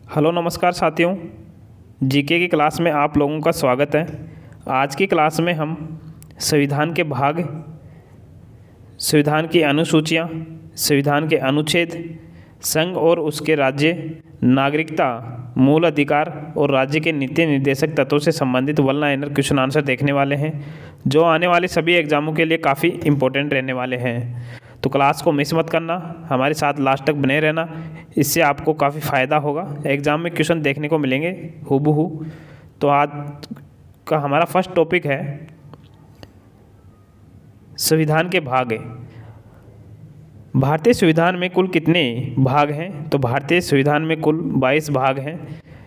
Hello नमस्कार साथियों। GK की क्लास में आप लोगों का स्वागत है। आज की क्लास में हम संविधान के भाग, संविधान की अनुसूचियाँ, संविधान के अनुच्छेद, संघ और उसके राज्य, नागरिकता, मूल अधिकार और राज्य के नीति निर्देशक तत्वों से संबंधित वन लाइनर क्वेश्चन आंसर देखने वाले हैं, जो आने वाले सभी एग्जामों के लिए काफ़ी इम्पोर्टेंट रहने वाले हैं। तो क्लास को मिस मत करना, हमारे साथ लास्ट तक बने रहना, इससे आपको काफ़ी फ़ायदा होगा। एग्ज़ाम में क्वेश्चन देखने को मिलेंगे हूबहू। तो आज का हमारा फर्स्ट टॉपिक है संविधान के भाग है। भारतीय संविधान में कुल कितने भाग हैं? तो भारतीय संविधान में कुल 22 भाग हैं।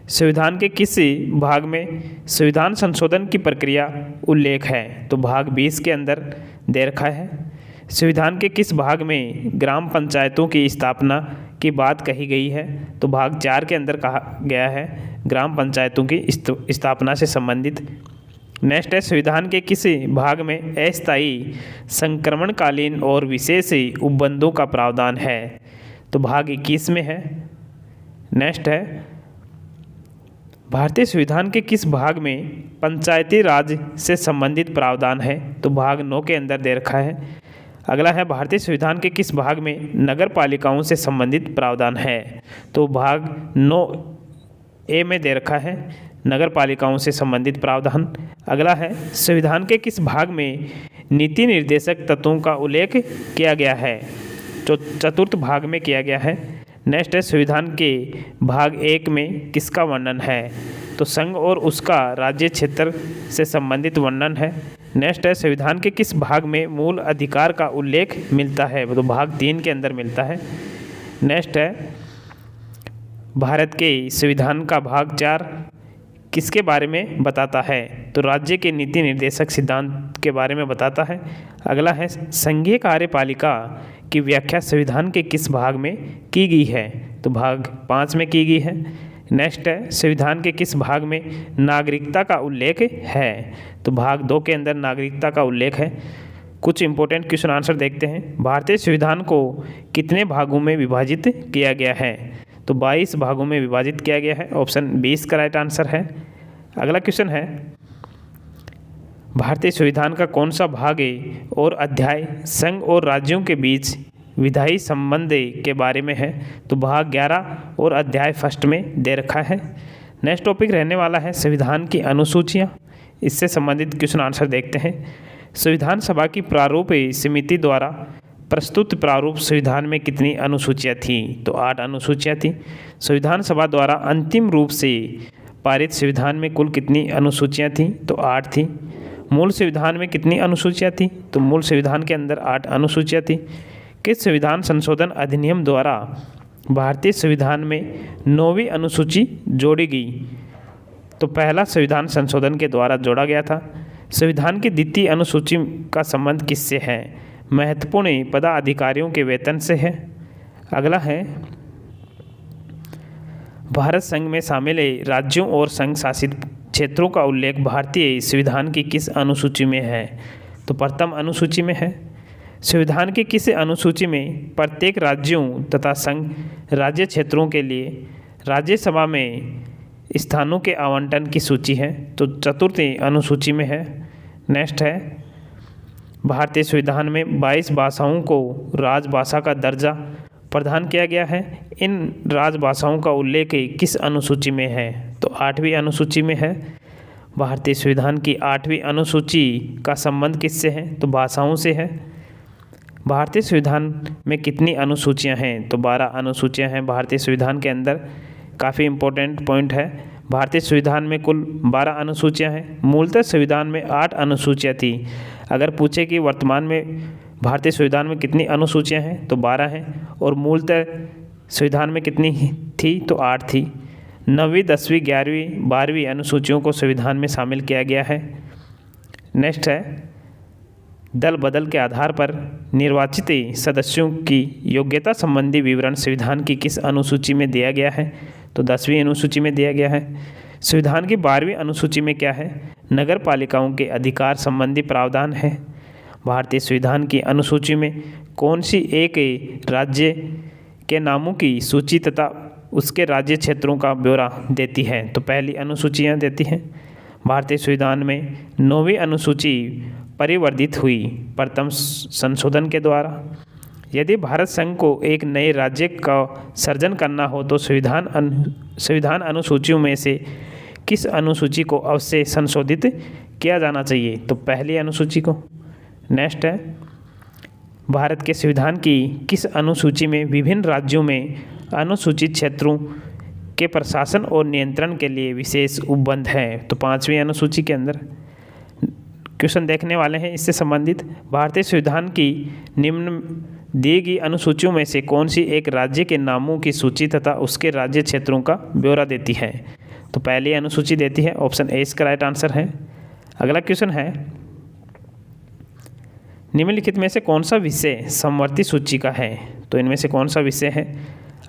संविधान के किस भाग में संविधान संशोधन की प्रक्रिया उल्लेख है? तो भाग 20 के अंदर दे रखा है। संविधान के किस भाग में ग्राम पंचायतों की स्थापना की बात कही गई है? तो भाग 4 के अंदर कहा गया है ग्राम पंचायतों की स्थापना से संबंधित। नेक्स्ट है संविधान के किस भाग में अस्थायी संक्रमणकालीन और विशेष उपबंधों का प्रावधान है? तो भाग 21 में है। नेक्स्ट है भारतीय संविधान के किस भाग में पंचायती राज से संबंधित प्रावधान है? तो भाग 9 के अंदर दे रखा है। अगला है भारतीय संविधान के किस भाग में नगर पालिकाओं से संबंधित प्रावधान है? तो भाग 9A में दे रखा है नगर पालिकाओं से संबंधित प्रावधान। अगला है संविधान के किस भाग में नीति निर्देशक तत्वों का उल्लेख किया गया है? तो चतुर्थ भाग में किया गया है। नेक्स्ट है संविधान के भाग 1 में किसका वर्णन है? तो संघ और उसका राज्य क्षेत्र से संबंधित वर्णन है। नेक्स्ट है संविधान के किस भाग में मूल अधिकार का उल्लेख मिलता है? तो भाग 3 के अंदर मिलता है। नेक्स्ट है भारत के संविधान का भाग 4 किसके बारे में बताता है? तो राज्य के नीति निर्देशक सिद्धांत के बारे में बताता है। अगला है संघीय कार्यपालिका की व्याख्या संविधान के किस भाग में की गई है? तो भाग 5 में की गई है। नेक्स्ट है संविधान के किस भाग में नागरिकता का उल्लेख है? तो भाग 2 के अंदर नागरिकता का उल्लेख है। कुछ इंपॉर्टेंट क्वेश्चन आंसर देखते हैं। भारतीय संविधान को कितने भागों में विभाजित किया गया है? तो 22 भागों में विभाजित किया गया है। ऑप्शन 20 का राइट आंसर है। अगला क्वेश्चन है भारतीय संविधान का कौन सा भाग और अध्याय संघ और राज्यों के बीच विधायी संबंध के बारे में है? तो भाग 11 और अध्याय फर्स्ट में दे रखा है। नेक्स्ट टॉपिक रहने वाला है संविधान की अनुसूचियाँ। इससे संबंधित क्वेश्चन आंसर देखते हैं। संविधान सभा की प्रारूप समिति द्वारा प्रस्तुत प्रारूप संविधान में कितनी अनुसूचियाँ थीं? तो 8 अनुसूचियाँ थीं। संविधान सभा द्वारा अंतिम रूप से पारित संविधान में कुल कितनी अनुसूचियाँ थीं? तो 8 थीं। मूल संविधान में कितनी अनुसूचियाँ थीं? तो मूल संविधान के अंदर 8 अनुसूचियाँ थीं। किस संविधान संशोधन अधिनियम द्वारा भारतीय संविधान में 9वीं अनुसूची जोड़ी गई? तो पहला संविधान संशोधन के द्वारा जोड़ा गया था। संविधान की द्वितीय अनुसूची का संबंध किससे है? महत्वपूर्ण पदाधिकारियों के वेतन से है। अगला है भारत संघ में शामिल राज्यों और संघ शासित क्षेत्रों का उल्लेख भारतीय संविधान की किस अनुसूची में है? तो प्रथम अनुसूची में है। संविधान की किस अनुसूची में प्रत्येक राज्यों तथा संघ राज्य क्षेत्रों के लिए राज्यसभा में स्थानों के आवंटन की सूची है? तो चतुर्थ अनुसूची में है। नेक्स्ट है भारतीय संविधान में 22 भाषाओं को राजभाषा का दर्जा प्रदान किया गया है। इन राजभाषाओं का उल्लेख किस अनुसूची में है? तो 8वीं अनुसूची में है। भारतीय संविधान की 8वीं अनुसूची का संबंध किससे है? तो भाषाओं से है। भारतीय संविधान में कितनी अनुसूचियां हैं? तो 12 अनुसूचियां हैं भारतीय संविधान के अंदर। काफ़ी इम्पोर्टेंट पॉइंट है। भारतीय संविधान में कुल 12 अनुसूचियां हैं। मूलतः संविधान में 8 अनुसूचियां थी। अगर पूछे कि वर्तमान में भारतीय संविधान में कितनी अनुसूचियां हैं? तो 12 हैं। और मूलतः संविधान में कितनी थी? तो 8 थी। 9वीं, 10वीं, 11वीं, 12वीं अनुसूचियों को संविधान में शामिल किया गया है। नेक्स्ट है दल बदल के आधार पर निर्वाचित सदस्यों की योग्यता संबंधी विवरण संविधान की किस अनुसूची में दिया गया है? तो 10वीं अनुसूची में दिया गया है। संविधान की 12वीं अनुसूची में क्या है? नगर पालिकाओं के अधिकार संबंधी प्रावधान है। भारतीय संविधान की अनुसूची में कौन सी एक राज्य के नामों की सूची तथा उसके राज्य क्षेत्रों का ब्यौरा देती है। तो पहली अनुसूचियाँ देती हैं। भारतीय संविधान में 9वीं अनुसूची परिवर्धित हुई प्रथम संशोधन के द्वारा। यदि भारत संघ को एक नए राज्य का सृजन करना हो तो संविधान अनुसूचियों में से किस अनुसूची को अवश्य संशोधित किया जाना चाहिए? तो पहली अनुसूची को। नेक्स्ट है, भारत के संविधान की किस अनुसूची में विभिन्न राज्यों में अनुसूचित क्षेत्रों के प्रशासन और नियंत्रण के लिए विशेष उपबंध है? तो 5वीं अनुसूची के अंदर क्वेश्चन देखने वाले हैं इससे संबंधित। भारतीय संविधान की निम्न दी गई अनुसूचियों में से कौन सी एक राज्य के नामों की सूची तथा उसके राज्य क्षेत्रों का ब्यौरा देती है? तो पहली अनुसूची देती है, ऑप्शन ए इसका राइट आंसर है। अगला क्वेश्चन है, निम्नलिखित में से कौन सा विषय समवर्ती सूची का है? तो इनमें से कौन सा विषय है?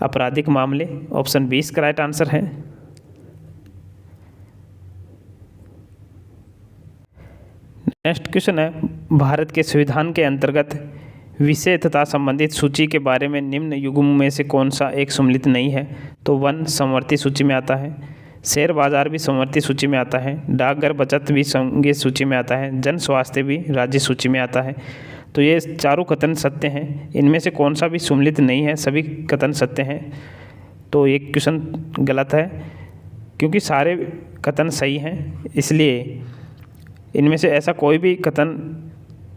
आपराधिक मामले, ऑप्शन बी इसका राइट आंसर है। नेक्स्ट क्वेश्चन है, भारत के संविधान के अंतर्गत विषय तथा संबंधित सूची के बारे में निम्न युग्म में से कौन सा एक सम्मिलित नहीं है? तो वन समवर्ती सूची में आता है, शेयर बाजार भी समवर्ती सूची में आता है, डाकघर बचत भी संघीय सूची में आता है, जन स्वास्थ्य भी राज्य सूची में आता है। तो ये चारों कथन सत्य हैं, इनमें से कौन सा भी सम्मिलित नहीं है, सभी कथन सत्य हैं। तो ये क्वेश्चन गलत है क्योंकि सारे कथन सही हैं, इसलिए इनमें से ऐसा कोई भी कथन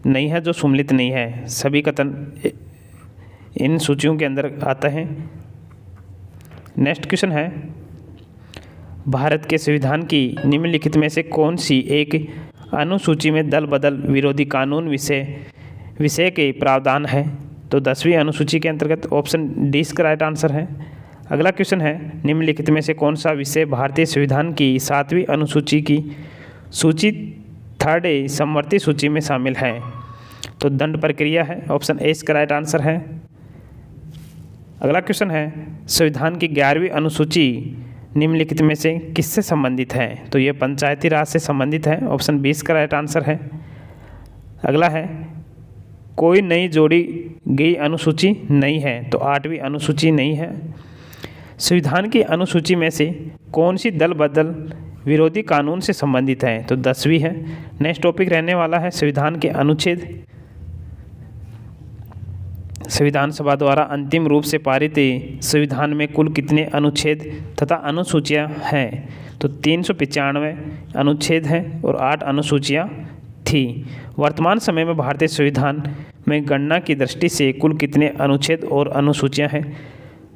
नहीं है जो सम्मिलित नहीं है, सभी कथन इन सूचियों के अंदर आते हैं। नेक्स्ट क्वेश्चन है, भारत के संविधान की निम्नलिखित में से कौन सी एक अनुसूची में दल बदल विरोधी कानून विषय के प्रावधान है? तो 10वीं अनुसूची के अंतर्गत ऑप्शन डी इसका राइट आंसर है। अगला क्वेश्चन है, निम्नलिखित में से कौन सा विषय भारतीय संविधान की 7वीं अनुसूची की सूची 3rd समवर्ती सूची में शामिल है? तो दंड प्रक्रिया है, ऑप्शन ए इसका राइट आंसर है। अगला क्वेश्चन है, संविधान की 11वीं अनुसूची निम्नलिखित में से किससे संबंधित है? तो ये पंचायती राज से संबंधित है, ऑप्शन बी इसका राइट आंसर है। अगला है, कोई नई जोड़ी गई अनुसूची नहीं है, तो 8वीं अनुसूची नहीं है। संविधान की अनुसूची में से कौन सी दल बदल विरोधी कानून से संबंधित है? तो 10वीं है। नेक्स्ट टॉपिक रहने वाला है संविधान के अनुच्छेद। संविधान सभा द्वारा अंतिम रूप से पारित संविधान में कुल कितने अनुच्छेद तथा अनुसूचियां हैं? तो 395 अनुच्छेद हैं और 8 अनुसूचियां थी। वर्तमान समय में भारतीय संविधान में गणना की दृष्टि से कुल कितने अनुच्छेद और अनुसूचियां हैं?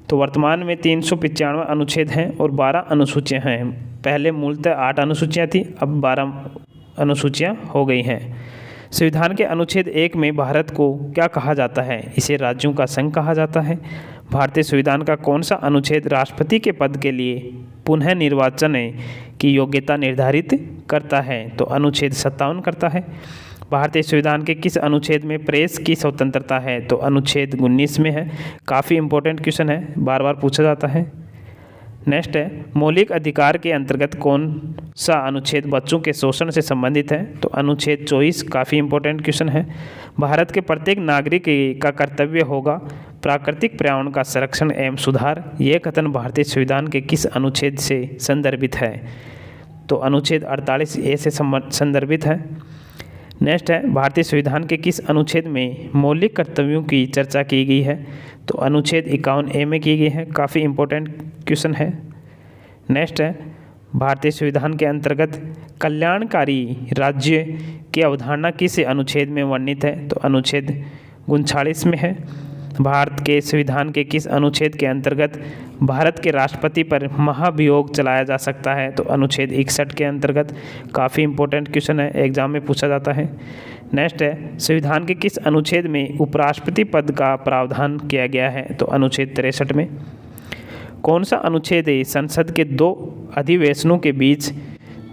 तो वर्तमान में 395 अनुच्छेद हैं और 12 अनुसूचियां हैं। पहले मूलतः 8 अनुसूचियां थी, अब 12 अनुसूचियां हो गई हैं। संविधान के अनुच्छेद 1 में भारत को क्या कहा जाता है? इसे राज्यों का संघ कहा जाता है। भारतीय संविधान का कौन सा अनुच्छेद राष्ट्रपति के पद के लिए पुनः निर्वाचन की योग्यता निर्धारित करता है? तो अनुच्छेद 57 करता है। भारतीय संविधान के किस अनुच्छेद में प्रेस की स्वतंत्रता है? तो अनुच्छेद 19 में है। काफ़ी इंपॉर्टेंट क्वेश्चन है, बार बार पूछा जाता है। नेक्स्ट है, मौलिक अधिकार के अंतर्गत कौन सा अनुच्छेद बच्चों के शोषण से संबंधित है? तो अनुच्छेद 24 काफ़ी इंपॉर्टेंट क्वेश्चन है। भारत के प्रत्येक नागरिक का कर्तव्य होगा प्राकृतिक पर्यावरण का संरक्षण एवं सुधार। यह कथन भारतीय संविधान के किस अनुच्छेद से संदर्भित है? तो अनुच्छेद 48A से संदर्भित है। नेक्स्ट है, भारतीय संविधान के किस अनुच्छेद में मौलिक कर्तव्यों की चर्चा की गई है? तो अनुच्छेद 51A में की गई है। काफ़ी इंपॉर्टेंट क्वेश्चन है। नेक्स्ट है, भारतीय संविधान के अंतर्गत कल्याणकारी राज्य की अवधारणा किस अनुच्छेद में वर्णित है? तो अनुच्छेद 39 में है। भारत के संविधान के किस अनुच्छेद के अंतर्गत भारत के राष्ट्रपति पर महाभियोग चलाया जा सकता है? तो अनुच्छेद 61 के अंतर्गत। काफ़ी इंपॉर्टेंट क्वेश्चन है, एग्जाम में पूछा जाता है। नेक्स्ट है, संविधान के किस अनुच्छेद में उपराष्ट्रपति पद का प्रावधान किया गया है? तो अनुच्छेद 63 में। कौन सा अनुच्छेद संसद के 2 अधिवेशनों के बीच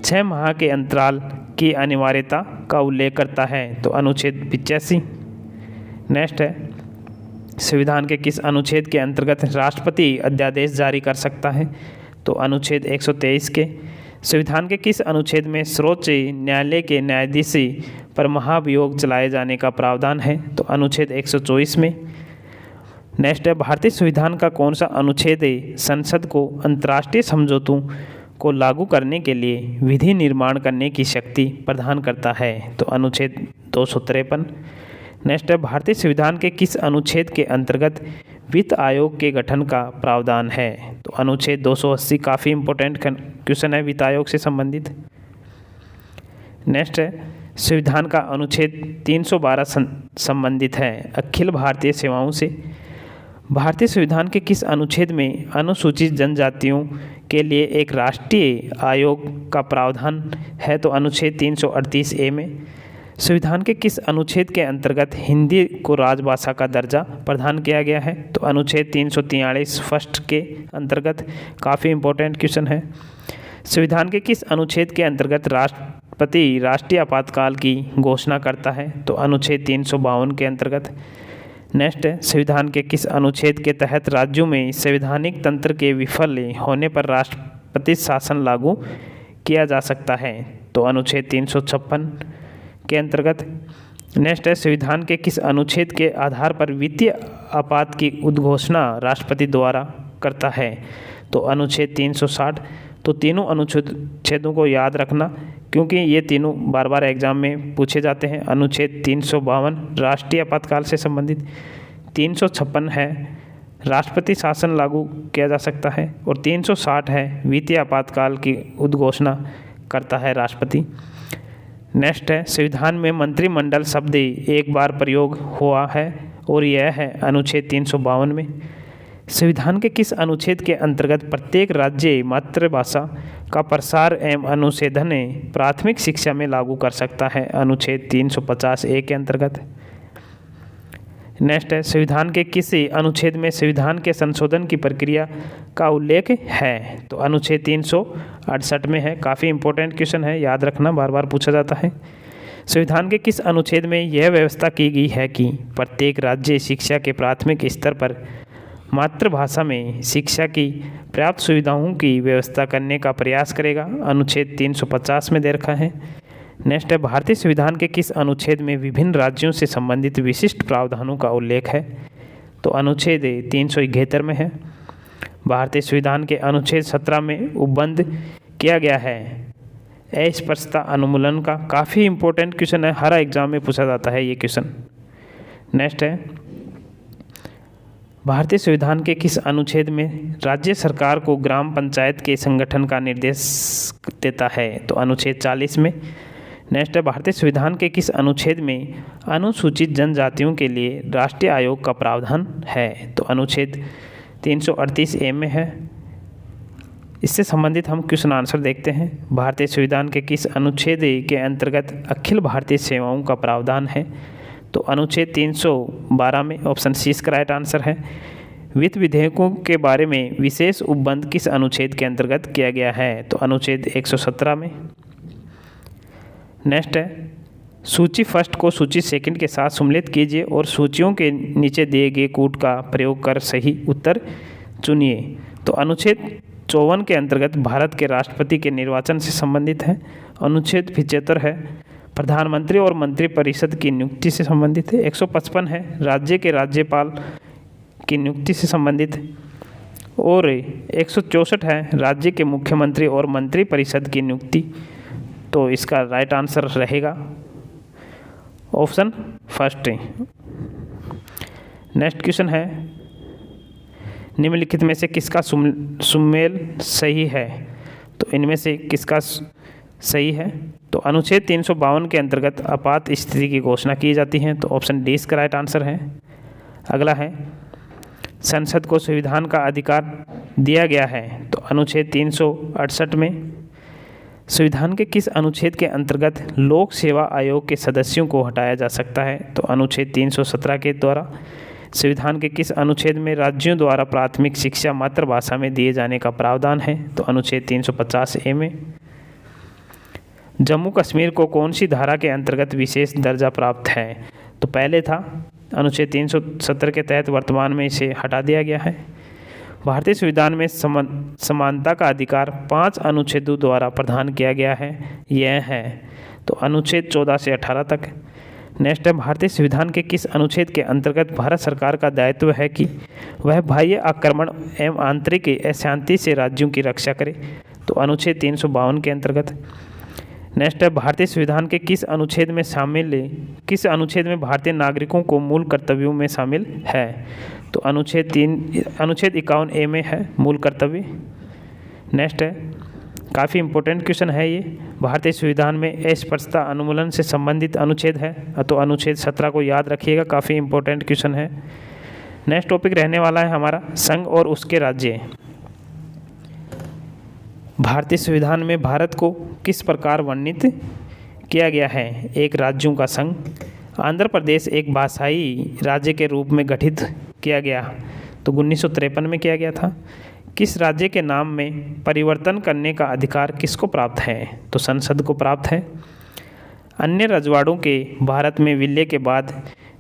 6 माह के अंतराल की अनिवार्यता का उल्लेख करता है? तो अनुच्छेद 85। नेक्स्ट है, संविधान के किस अनुच्छेद के अंतर्गत राष्ट्रपति अध्यादेश जारी कर सकता है? तो अनुच्छेद 123 के। संविधान के किस अनुच्छेद में सर्वोच्च न्यायालय के न्यायाधीश पर महाभियोग चलाए जाने का प्रावधान है? तो अनुच्छेद 124 में। नेक्स्ट है, भारतीय संविधान का कौन सा अनुच्छेद संसद को अंतर्राष्ट्रीय समझौतों को लागू करने के लिए विधि निर्माण करने की शक्ति प्रदान करता है? तो अनुच्छेद 253। नेक्स्ट है, भारतीय संविधान के किस अनुच्छेद के अंतर्गत वित्त आयोग के गठन का प्रावधान है? तो अनुच्छेद 280। काफ़ी इंपॉर्टेंट क्वेश्चन है वित्त आयोग से संबंधित। नेक्स्ट है, संविधान का अनुच्छेद 312 संबंधित है अखिल भारतीय सेवाओं से। भारतीय संविधान के किस अनुच्छेद में अनुसूचित जनजातियों के लिए एक राष्ट्रीय आयोग का प्रावधान है? तो अनुच्छेद 338 ए में। संविधान के किस अनुच्छेद के अंतर्गत हिंदी को राजभाषा का दर्जा प्रदान किया गया है? तो अनुच्छेद 343 फर्स्ट के अंतर्गत। काफ़ी इंपॉर्टेंट क्वेश्चन है। संविधान के किस अनुच्छेद के अंतर्गत राष्ट्रपति राष्ट्रीय आपातकाल की घोषणा करता है? तो अनुच्छेद 352 के अंतर्गत। नेक्स्ट है, संविधान के किस अनुच्छेद के तहत राज्यों में संवैधानिक तंत्र के विफल होने पर राष्ट्रपति शासन लागू किया जा सकता है? तो अनुच्छेद 356 के अंतर्गत। नेक्स्ट है, संविधान के किस अनुच्छेद के आधार पर वित्तीय आपात की उद्घोषणा राष्ट्रपति द्वारा करता है? तो अनुच्छेद 360। तो तीनों अनुच्छेदों को याद रखना क्योंकि ये तीनों बार बार एग्जाम में पूछे जाते हैं। अनुच्छेद 352 राष्ट्रीय आपातकाल से संबंधित, 356 है राष्ट्रपति शासन लागू किया जा सकता है और 360 है वित्तीय आपातकाल की उद्घोषणा करता है राष्ट्रपति। नेक्स्ट है, संविधान में मंत्रिमंडल शब्द एक बार प्रयोग हुआ है और यह है अनुच्छेद 352 में। संविधान के किस अनुच्छेद के अंतर्गत प्रत्येक राज्य मातृभाषा का प्रसार एवं अनुसंधान प्राथमिक शिक्षा में लागू कर सकता है? अनुच्छेद 350 ए के अंतर्गत। नेक्स्ट है, संविधान के किस अनुच्छेद में संविधान के संशोधन की प्रक्रिया का उल्लेख है? तो अनुच्छेद 368 में है। काफ़ी इंपॉर्टेंट क्वेश्चन है, याद रखना, बार बार पूछा जाता है। संविधान के किस अनुच्छेद में यह व्यवस्था की गई है कि प्रत्येक राज्य शिक्षा के प्राथमिक स्तर पर मातृभाषा में शिक्षा की पर्याप्त सुविधाओं की व्यवस्था करने का प्रयास करेगा? अनुच्छेद 350 में दे रखा है। नेक्स्ट है, भारतीय संविधान के किस अनुच्छेद में विभिन्न राज्यों से संबंधित विशिष्ट प्रावधानों का उल्लेख है? तो अनुच्छेद 371 में है। भारतीय संविधान के अनुच्छेद 17 में उपबंध किया गया है अस्पृश्यता अनुमूलन का। काफ़ी इंपॉर्टेंट क्वेश्चन है, हर एग्जाम में पूछा जाता है ये क्वेश्चन। नेक्स्ट है, भारतीय संविधान के किस अनुच्छेद में राज्य सरकार को ग्राम पंचायत के संगठन का निर्देश देता है? तो अनुच्छेद 40 में। नेक्स्ट है, भारतीय संविधान के किस अनुच्छेद में अनुसूचित जनजातियों के लिए राष्ट्रीय आयोग का प्रावधान है? तो अनुच्छेद 338 ए में है। इससे संबंधित हम क्वेश्चन आंसर देखते हैं। भारतीय संविधान के किस अनुच्छेद के अंतर्गत अखिल भारतीय सेवाओं का प्रावधान है? तो अनुच्छेद 312 में। ऑप्शन सी इसका राइट आंसर है। वित्त विधेयकों के बारे में विशेष उपबंध किस अनुच्छेद के अंतर्गत किया गया है? तो अनुच्छेद 117 में। नेक्स्ट है, सूची फर्स्ट को सूची सेकंड के साथ सम्मिलित कीजिए और सूचियों के नीचे दिए गए कूट का प्रयोग कर सही उत्तर चुनिए। तो अनुच्छेद 54 के अंतर्गत भारत के राष्ट्रपति के निर्वाचन से संबंधित है। अनुच्छेद 75 है प्रधानमंत्री और मंत्रिपरिषद की नियुक्ति से संबंधित है। 155 है राज्य के राज्यपाल की नियुक्ति से संबंधित और 164 है राज्य के मुख्यमंत्री और मंत्रिपरिषद की नियुक्ति। तो इसका राइट आंसर रहेगा ऑप्शन फर्स्ट। नेक्स्ट क्वेश्चन है, निम्नलिखित में से किसका सुमेल सही है? तो इनमें से किसका सही है? तो अनुच्छेद 352 के अंतर्गत आपात स्थिति की घोषणा की जाती है। तो ऑप्शन डी इसका राइट आंसर है। अगला है, संसद को संविधान का अधिकार दिया गया है। तो अनुच्छेद 368 में। संविधान के किस अनुच्छेद के अंतर्गत लोक सेवा आयोग के सदस्यों को हटाया जा सकता है? तो अनुच्छेद 317 के द्वारा। संविधान के किस अनुच्छेद में राज्यों द्वारा प्राथमिक शिक्षा मातृभाषा में दिए जाने का प्रावधान है? तो अनुच्छेद 350 ए में। जम्मू कश्मीर को कौन सी धारा के अंतर्गत विशेष दर्जा प्राप्त है? तो पहले था अनुच्छेद 370 के तहत, वर्तमान में इसे हटा दिया गया है। भारतीय संविधान में समानता का अधिकार 5 अनुच्छेदों द्वारा प्रदान किया गया है। यह है तो अनुच्छेद 14 से 18 तक। नेक्स्ट है, भारतीय संविधान के किस अनुच्छेद के अंतर्गत भारत सरकार का दायित्व है कि वह बाह्य आक्रमण एवं आंतरिक अशांति से राज्यों की रक्षा करे? तो अनुच्छेद 352 के अंतर्गत। नेक्स्ट है, भारतीय संविधान के किस अनुच्छेद में भारतीय नागरिकों को मूल कर्तव्यों में शामिल है? तो अनुच्छेद 51A में है मूल कर्तव्य। नेक्स्ट है, काफ़ी इंपॉर्टेंट क्वेश्चन है ये, भारतीय संविधान में अस्पृश्यता उन्मूलन से संबंधित अनुच्छेद है, तो अनुच्छेद 17 को याद रखिएगा, काफ़ी इंपॉर्टेंट क्वेश्चन है। नेक्स्ट टॉपिक रहने वाला है हमारा संघ और उसके राज्य। भारतीय संविधान में भारत को किस प्रकार वर्णित किया गया है? एक राज्यों का संघ। आंध्र प्रदेश एक भाषाई राज्य के रूप में गठित किया गया, तो 1953 में किया गया था। किस राज्य के नाम में परिवर्तन करने का अधिकार किसको प्राप्त है? तो संसद को प्राप्त है। अन्य रजवाड़ों के भारत में विलय के बाद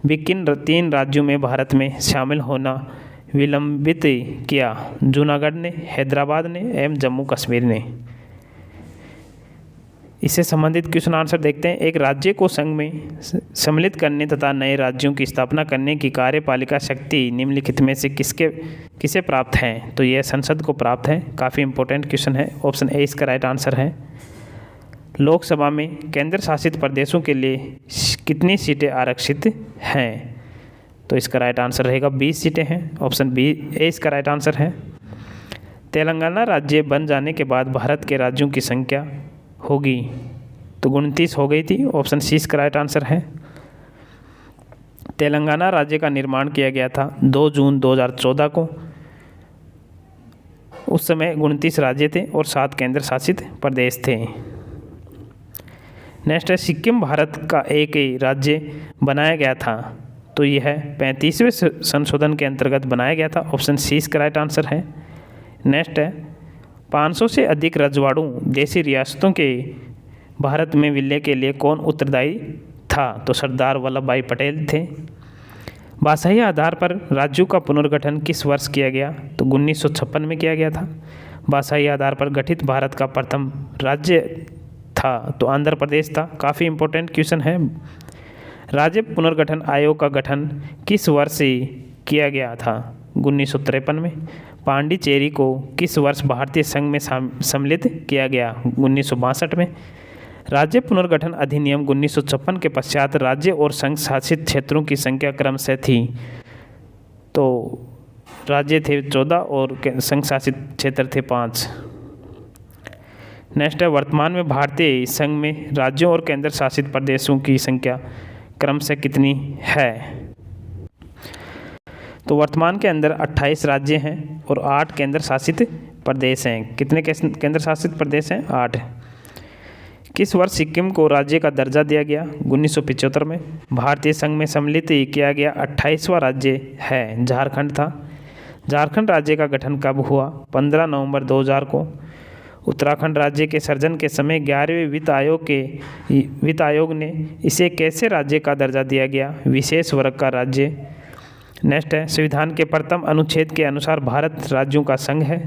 भी किन 3 राज्यों में भारत में शामिल होना विलंबित किया? जूनागढ़ ने, हैदराबाद ने एवं जम्मू कश्मीर ने। इससे संबंधित क्वेश्चन आंसर देखते हैं। एक राज्य को संघ में सम्मिलित करने तथा नए राज्यों की स्थापना करने की कार्यपालिका शक्ति निम्नलिखित में से किसे प्राप्त है? तो यह संसद को प्राप्त है। काफ़ी इंपॉर्टेंट क्वेश्चन है। ऑप्शन ए इसका राइट आंसर है। लोकसभा में केंद्र शासित प्रदेशों के लिए कितनी सीटें आरक्षित हैं? तो इसका राइट आंसर रहेगा 20 सीटें हैं। ऑप्शन बी ए इसका राइट आंसर है। तेलंगाना राज्य बन जाने के बाद भारत के राज्यों की संख्या होगी, तो 29 हो गई थी। ऑप्शन सी इसका राइट आंसर है। तेलंगाना राज्य का निर्माण किया गया था 2 जून 2014 को। उस समय 29 राज्य थे और 7 केंद्र शासित प्रदेश थे। नेक्स्ट है, सिक्किम भारत का एक राज्य बनाया गया था, तो यह 35वें संशोधन के अंतर्गत बनाया गया था। ऑप्शन सी इसका राइट आंसर है। नेक्स्ट है, 500 से अधिक रजवाड़ों जैसी रियासतों के भारत में विलय के लिए कौन उत्तरदायी था? तो सरदार वल्लभ भाई पटेल थे। भाषाई आधार पर राज्यों का पुनर्गठन किस वर्ष किया गया? तो 1956 में किया गया था। भाषाई आधार पर गठित भारत का प्रथम राज्य था, तो आंध्र प्रदेश था। काफ़ी इंपॉर्टेंट क्वेश्चन है। राज्य पुनर्गठन आयोग का गठन किस वर्ष से किया गया था? 1953 में। पांडिचेरी को किस वर्ष भारतीय संघ में सम्मिलित किया गया? 1962 में। राज्य पुनर्गठन अधिनियम 1956 के पश्चात राज्य और संघ शासित क्षेत्रों की संख्या क्रमशः थी, तो राज्य थे 14 और संघ शासित क्षेत्र थे 5। नेक्स्ट है, वर्तमान में भारतीय संघ में राज्यों और केंद्र शासित प्रदेशों की संख्या क्रमशः कितनी है? तो वर्तमान के अंदर 28 राज्य हैं और 8 केंद्र शासित प्रदेश हैं। कितने केंद्र शासित प्रदेश हैं? 8। किस वर्ष सिक्किम को राज्य का दर्जा दिया गया? 1975 में। भारतीय संघ में सम्मिलित किया गया 28वां राज्य है झारखंड था। झारखंड राज्य का गठन कब हुआ? 15 नवंबर 2000 को। उत्तराखंड राज्य के सृजन के समय 11वें वित्त आयोग ने इसे कैसे राज्य का दर्जा दिया गया? विशेष वर्ग का राज्य। नेक्स्ट है, संविधान के प्रथम अनुच्छेद के अनुसार भारत राज्यों का संघ है।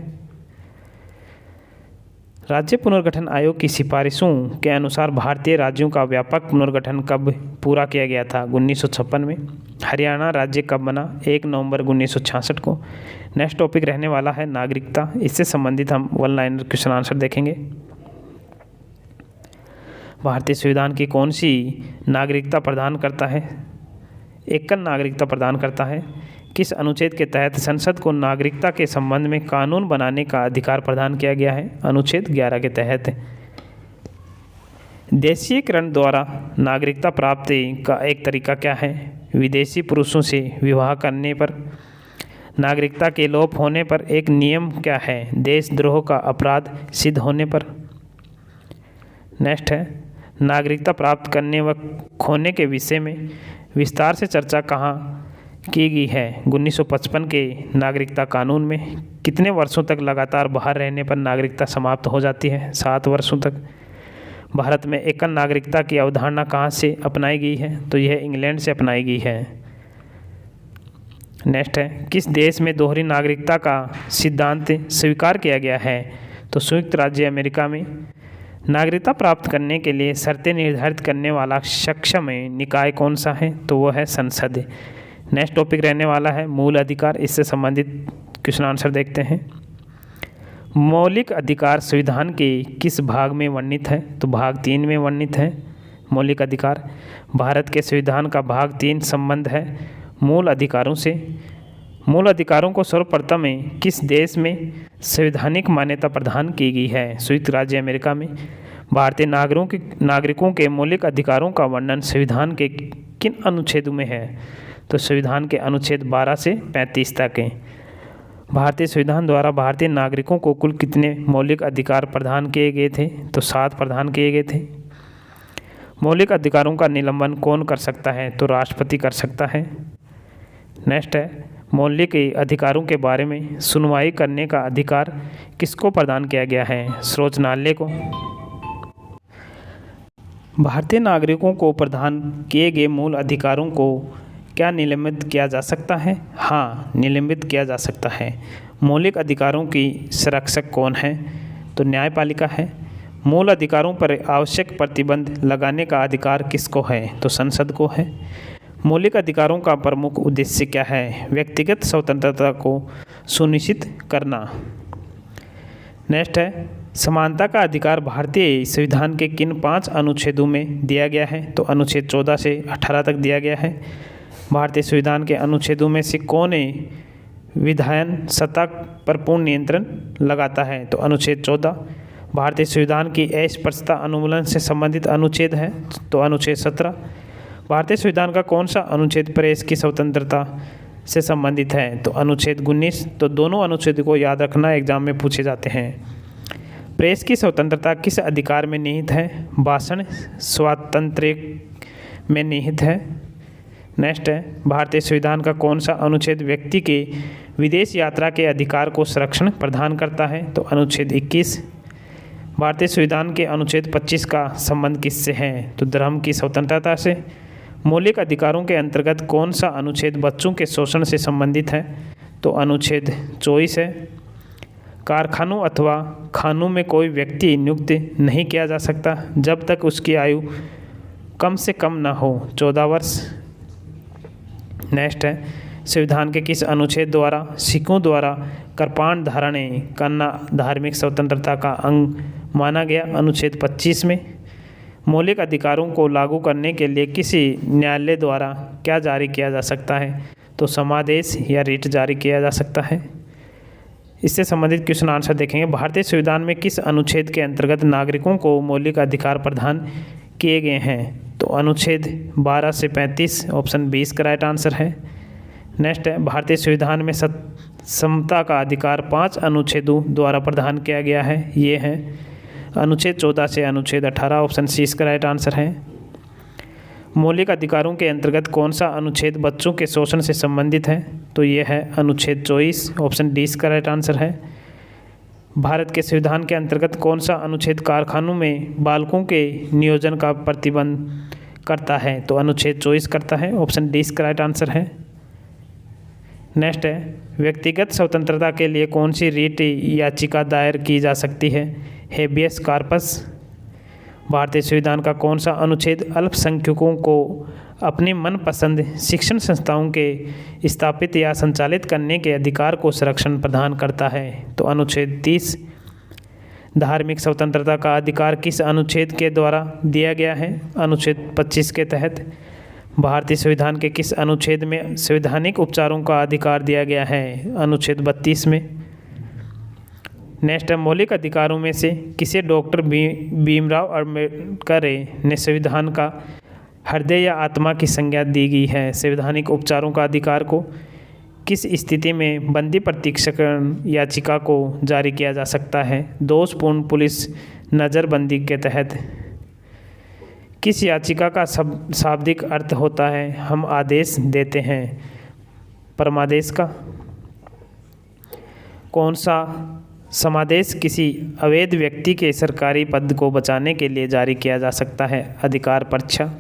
राज्य पुनर्गठन आयोग की सिफारिशों के अनुसार भारतीय राज्यों का व्यापक पुनर्गठन कब पूरा किया गया था? 1956 में। हरियाणा राज्य कब बना? 1 नवंबर 1966 को। नेक्स्ट टॉपिक रहने वाला है नागरिकता। इससे संबंधित हम 1 लाइनर क्वेश्चन आंसर देखेंगे। भारतीय संविधान की कौन सी नागरिकता प्रदान करता है? एकल नागरिकता प्रदान करता है। किस अनुच्छेद के तहत संसद को नागरिकता के संबंध में कानून बनाने का अधिकार प्रदान किया गया है? अनुच्छेद 11 के तहत। देशीयकरण द्वारा नागरिकता प्राप्ति का एक तरीका क्या है? विदेशी पुरुषों से विवाह करने पर। नागरिकता के लोप होने पर एक नियम क्या है? देशद्रोह का अपराध सिद्ध होने पर। नेक्स्ट है, नागरिकता प्राप्त करने व खोने के विषय में विस्तार से चर्चा कहाँ की गई है? 1955 के नागरिकता कानून में। कितने वर्षों तक लगातार बाहर रहने पर नागरिकता समाप्त हो जाती है? 7 वर्षों तक। भारत में एकल नागरिकता की अवधारणा कहाँ से अपनाई गई है? तो यह इंग्लैंड से अपनाई गई है। नेक्स्ट है, किस देश में दोहरी नागरिकता का सिद्धांत स्वीकार किया गया है? तो संयुक्त राज्य अमेरिका में। नागरिकता प्राप्त करने के लिए शर्तें निर्धारित करने वाला सक्षम निकाय कौन सा है? तो वो है संसद। नेक्स्ट टॉपिक रहने वाला है मूल अधिकार। इससे संबंधित क्वेश्चन आंसर देखते हैं। मौलिक अधिकार संविधान के किस भाग में वर्णित है? तो भाग 3 में वर्णित है मौलिक अधिकार। भारत के संविधान का भाग 3 संबंध है मूल अधिकारों से। मूल अधिकारों को सर्वप्रथम किस देश में संवैधानिक मान्यता प्रदान की गई है? संयुक्त राज्य अमेरिका में। भारतीय नागरिकों के मौलिक अधिकारों का वर्णन संविधान के किन अनुच्छेदों में है? तो संविधान के अनुच्छेद 12 से 35 तक हैं। भारतीय संविधान द्वारा भारतीय नागरिकों को कुल कितने मौलिक अधिकार प्रदान किए गए थे? तो 7 प्रदान किए गए थे। मौलिक अधिकारों का निलंबन कौन कर सकता है? तो राष्ट्रपति कर सकता है। नेक्स्ट है मौलिक अधिकारों के बारे में सुनवाई करने का अधिकार किसको प्रदान किया गया है? सर्वोच्च न्यायालय को। भारतीय नागरिकों को प्रदान किए गए मूल अधिकारों को क्या निलंबित किया जा सकता है? हाँ, निलंबित किया जा सकता है। मौलिक अधिकारों की संरक्षक कौन है? तो न्यायपालिका है। मूल अधिकारों पर आवश्यक प्रतिबंध लगाने का अधिकार किसको है? तो संसद को है। मौलिक अधिकारों का प्रमुख उद्देश्य क्या है? व्यक्तिगत स्वतंत्रता को सुनिश्चित करना। नेक्स्ट है समानता का अधिकार भारतीय संविधान के किन 5 अनुच्छेदों में दिया गया है? तो अनुच्छेद 14 से 18 तक दिया गया है। भारतीय संविधान के अनुच्छेदों में से कौन विधायन सत्ता पर पूर्ण नियंत्रण लगाता है? तो अनुच्छेद 14। भारतीय संविधान की अस्पृश्यता उन्मूलन से संबंधित अनुच्छेद है तो अनुच्छेद 17। भारतीय संविधान का कौन सा अनुच्छेद प्रेस की स्वतंत्रता से संबंधित है? तो अनुच्छेद 19। तो दोनों अनुच्छेद को याद रखना, एग्जाम में पूछे जाते हैं। प्रेस की स्वतंत्रता किस अधिकार में निहित है? भाषण स्वातंत्र्य में निहित है। नेक्स्ट है भारतीय संविधान का कौन सा अनुच्छेद व्यक्ति के विदेश यात्रा के अधिकार को संरक्षण प्रदान करता है? तो अनुच्छेद 21। भारतीय संविधान के अनुच्छेद 25 का संबंध किससे है? तो धर्म की स्वतंत्रता से। मौलिक अधिकारों के अंतर्गत कौन सा अनुच्छेद बच्चों के शोषण से संबंधित है? तो अनुच्छेद 24 है। कारखानों अथवा खानों में कोई व्यक्ति नियुक्त नहीं किया जा सकता जब तक उसकी आयु कम से कम न हो 14 वर्ष। नेक्स्ट है संविधान के किस अनुच्छेद द्वारा सिखों द्वारा कृपाण धारण करना धार्मिक स्वतंत्रता का अंग माना गया? अनुच्छेद 25 में। मौलिक अधिकारों को लागू करने के लिए किसी न्यायालय द्वारा क्या जारी किया जा सकता है? तो समादेश या रिट जारी किया जा सकता है। इससे संबंधित क्वेश्चन आंसर देखेंगे। भारतीय संविधान में किस अनुच्छेद के अंतर्गत नागरिकों को मौलिक अधिकार प्रदान किए गए हैं? तो अनुच्छेद 12 से 35, ऑप्शन 20 का राइट आंसर है। नेक्स्ट है भारतीय संविधान में समता का अधिकार 5 अनुच्छेदों द्वारा प्रदान किया गया है। ये है अनुच्छेद 14 से अनुच्छेद 18, ऑप्शन सी इसका राइट आंसर है। मौलिक अधिकारों के अंतर्गत कौन सा अनुच्छेद बच्चों के शोषण से संबंधित है? तो ये है अनुच्छेद 24, ऑप्शन डी इसका राइट आंसर है। भारत के संविधान के अंतर्गत कौन सा अनुच्छेद कारखानों में बालकों के नियोजन का प्रतिबंध करता है? तो अनुच्छेद 24 करता है, ऑप्शन डी इसका राइट आंसर है। नेक्स्ट है व्यक्तिगत स्वतंत्रता के लिए कौन सी रिट याचिका दायर की जा सकती है? Habeas corpus. भारतीय संविधान का कौन सा अनुच्छेद अल्पसंख्यकों को अपने मनपसंद शिक्षण संस्थाओं के स्थापित या संचालित करने के अधिकार को संरक्षण प्रदान करता है? तो अनुच्छेद 30। धार्मिक स्वतंत्रता का अधिकार किस अनुच्छेद के द्वारा दिया गया है? अनुच्छेद 25 के तहत। भारतीय संविधान के किस अनुच्छेद में संवैधानिक उपचारों का अधिकार दिया गया है? अनुच्छेद 32 में। नेक्स्ट है मौलिक अधिकारों में से किसे डॉक्टर भीमराव अम्बेडकर ने संविधान का हृदय या आत्मा की संज्ञा दी गई है? संवैधानिक उपचारों का अधिकार को किस स्थिति में बंदी प्रत्यक्षीकरण याचिका को जारी किया जा सकता है? दोषपूर्ण पुलिस नज़रबंदी के तहत। किस याचिका का शाब्दिक अर्थ होता है हम आदेश देते हैं? परमादेश का। कौन सा समादेश किसी अवैध व्यक्ति के सरकारी पद को बचाने के लिए जारी किया जा सकता है? अधिकार परीक्षा।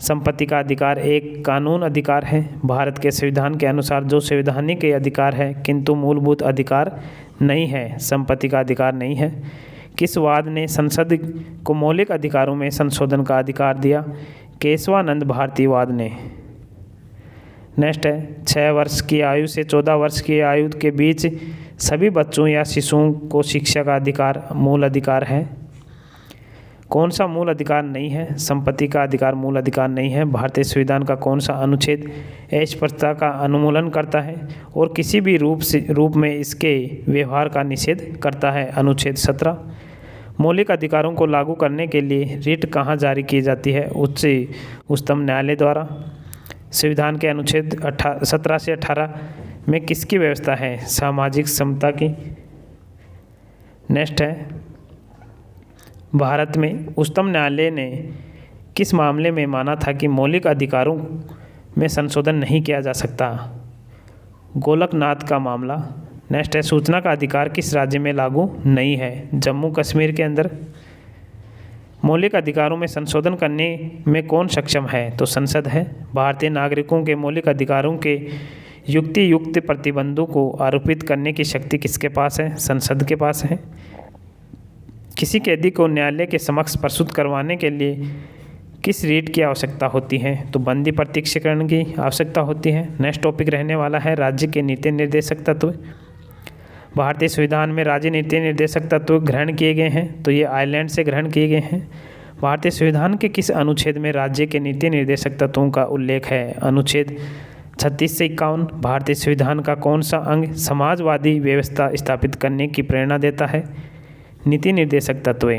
संपत्ति का अधिकार एक कानून अधिकार है। भारत के संविधान के अनुसार जो संवैधानिक अधिकार है किंतु मूलभूत अधिकार नहीं है, संपत्ति का अधिकार नहीं है। किस वाद ने संसद को मौलिक अधिकारों में संशोधन का अधिकार दिया? केशवानंद भारती वाद ने। नेक्स्ट है 6 वर्ष की आयु से 14 वर्ष की आयु के बीच सभी बच्चों या शिशुओं को शिक्षा का अधिकार मूल अधिकार है। कौन सा मूल अधिकार नहीं है? संपत्ति का अधिकार मूल अधिकार नहीं है। भारतीय संविधान का कौन सा अनुच्छेद अस्पृश्यता का उन्मूलन करता है और किसी भी रूप में इसके व्यवहार का निषेध करता है? अनुच्छेद 17। मौलिक अधिकारों को लागू करने के लिए रिट कहाँ जारी की जाती है? उच्चतम न्यायालय द्वारा। संविधान के अनुच्छेद 17 से 18 में किसकी व्यवस्था है? सामाजिक समता की। नेक्स्ट है भारत में उच्चतम न्यायालय ने किस मामले में माना था कि मौलिक अधिकारों में संशोधन नहीं किया जा सकता? गोलकनाथ का मामला। नेक्स्ट है सूचना का अधिकार किस राज्य में लागू नहीं है? जम्मू कश्मीर के अंदर। मौलिक अधिकारों में संशोधन करने में कौन सक्षम है? तो संसद है। भारतीय नागरिकों के मौलिक अधिकारों के युक्त प्रतिबंधों को आरोपित करने की शक्ति किसके पास है? संसद के पास है। किसी कैदी को न्यायालय के समक्ष प्रस्तुत करवाने के लिए किस रीट की आवश्यकता होती है? तो बंदी प्रत्यक्षीकरण की आवश्यकता होती है। नेक्स्ट टॉपिक रहने वाला है राज्य के नीति निर्देशक तत्व। भारतीय संविधान में राज्य नीति निर्देशक तत्व ग्रहण किए गए हैं, तो ये आयरलैंड से ग्रहण किए गए हैं। भारतीय संविधान के किस अनुच्छेद में राज्य के नीति निर्देशक तत्वों का उल्लेख है? अनुच्छेद 36 से 51। भारतीय संविधान का कौन सा अंग समाजवादी व्यवस्था स्थापित करने की प्रेरणा देता है? नीति निर्देशक तत्व।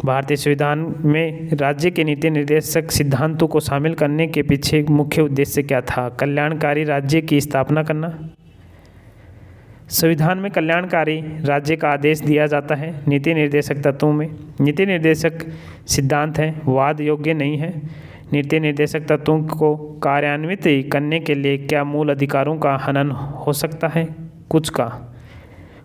भारतीय संविधान में राज्य के नीति निर्देशक सिद्धांतों को शामिल करने के पीछे मुख्य उद्देश्य क्या था? कल्याणकारी राज्य की स्थापना करना। संविधान में कल्याणकारी राज्य का आदेश दिया जाता है। नीति निर्देशक तत्वों में नीति निर्देशक सिद्धांत हैं, वाद योग्य नहीं है। नीति निर्देशक तत्वों को कार्यान्वित करने के लिए क्या मूल अधिकारों का हनन हो सकता है?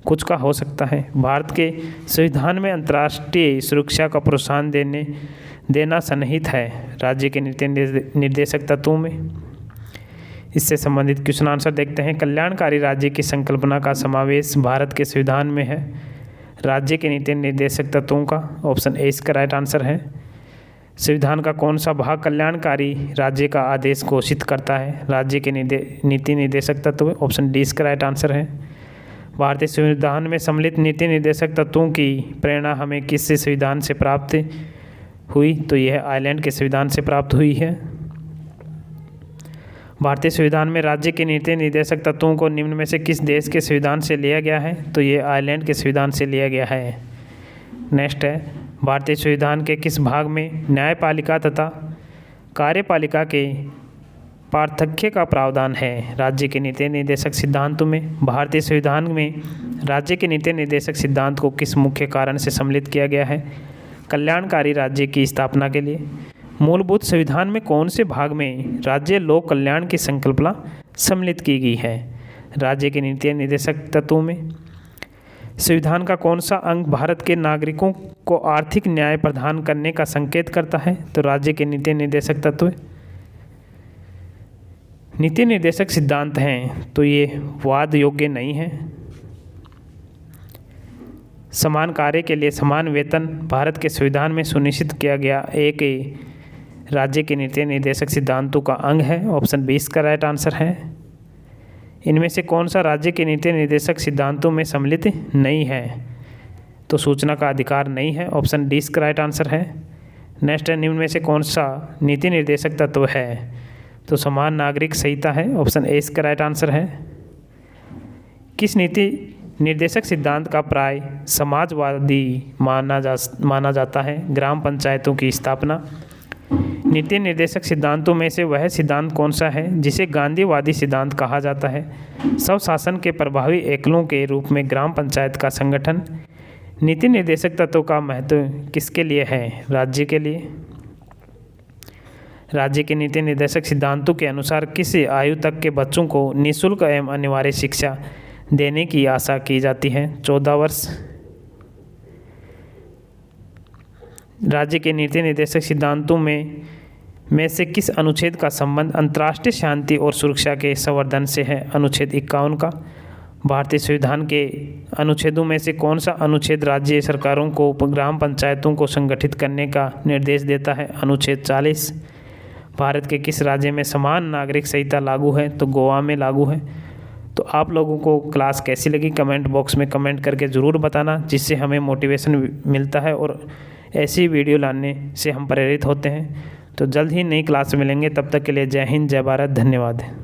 कुछ का हो सकता है। भारत के संविधान में अंतर्राष्ट्रीय सुरक्षा का प्रोत्साहन देना सन्निहित है राज्य के नीति निर्देशक तत्वों में। इससे संबंधित क्वेश्चन आंसर देखते हैं। कल्याणकारी राज्य की संकल्पना का समावेश भारत के संविधान में है राज्य के नीति निर्देशक तत्वों का। ऑप्शन ए इसका राइट आंसर है। संविधान का कौन सा भाग कल्याणकारी राज्य का आदेश घोषित करता है? राज्य के नीति निर्देशक तत्व। ऑप्शन डी इसका राइट आंसर है। भारतीय संविधान में सम्मिलित नीति निर्देशक तत्वों की प्रेरणा हमें किस संविधान से प्राप्त हुई? तो यह आयरलैंड के संविधान से प्राप्त हुई है। भारतीय संविधान में राज्य के नीति निर्देशक तत्वों को निम्न में से किस देश के संविधान से लिया गया है? तो ये आयरलैंड के संविधान से लिया गया है। नेक्स्ट है भारतीय संविधान के किस भाग में न्यायपालिका तथा कार्यपालिका के पार्थक्य का प्रावधान है? राज्य के नीति निर्देशक सिद्धांतों में। भारतीय संविधान में राज्य के नीति निर्देशक सिद्धांत को किस मुख्य कारण से सम्मिलित किया गया है? कल्याणकारी राज्य की स्थापना के लिए। मूलभूत संविधान में कौन से भाग में राज्य लोक कल्याण की संकल्पना सम्मिलित की गई है? राज्य के नीति निर्देशक तत्वों में। संविधान का कौन सा अंग भारत के नागरिकों को आर्थिक न्याय प्रदान करने का संकेत करता है? तो राज्य के नीति निर्देशक तत्व। नीति निर्देशक सिद्धांत हैं, तो ये वाद योग्य नहीं है। समान कार्य के लिए समान वेतन भारत के संविधान में सुनिश्चित किया गया एक राज्य के नीति निर्देशक सिद्धांतों का अंग है। ऑप्शन 20 का राइट आंसर है। इनमें से कौन सा राज्य के नीति निर्देशक सिद्धांतों में सम्मिलित नहीं है? तो सूचना का अधिकार नहीं है। ऑप्शन डी का राइट आंसर है। नेक्स्ट है निम्न में से कौन सा नीति निर्देशक तत्व है? तो समान नागरिक संहिता है। ऑप्शन ए इसका राइट आंसर है। किस नीति निर्देशक सिद्धांत का प्राय समाजवादी माना जाता है? ग्राम पंचायतों की स्थापना। नीति निर्देशक सिद्धांतों में से वह सिद्धांत कौन सा है जिसे गांधीवादी सिद्धांत कहा जाता है? स्वशासन के प्रभावी एकलों के रूप में ग्राम पंचायत का संगठन। नीति निर्देशक तत्वों का महत्व किसके लिए है? राज्य के लिए। राज्य के नीति निर्देशक सिद्धांतों के अनुसार किस आयु तक के बच्चों को निःशुल्क एवं अनिवार्य शिक्षा देने की आशा की जाती है? 14 वर्ष। राज्य के नीति निर्देशक सिद्धांतों में से किस अनुच्छेद का संबंध अंतर्राष्ट्रीय शांति और सुरक्षा के संवर्धन से है? अनुच्छेद 51 का। भारतीय संविधान के अनुच्छेदों में से कौन सा अनुच्छेद राज्य सरकारों को ग्राम पंचायतों को संगठित करने का निर्देश देता है? अनुच्छेद 40। भारत के किस राज्य में समान नागरिक संहिता लागू है? तो गोवा में लागू है। तो आप लोगों को क्लास कैसी लगी कमेंट बॉक्स में कमेंट करके ज़रूर बताना, जिससे हमें मोटिवेशन मिलता है और ऐसी वीडियो लाने से हम प्रेरित होते हैं। तो जल्द ही नई क्लास में मिलेंगे, तब तक के लिए जय हिंद, जय भारत, धन्यवाद।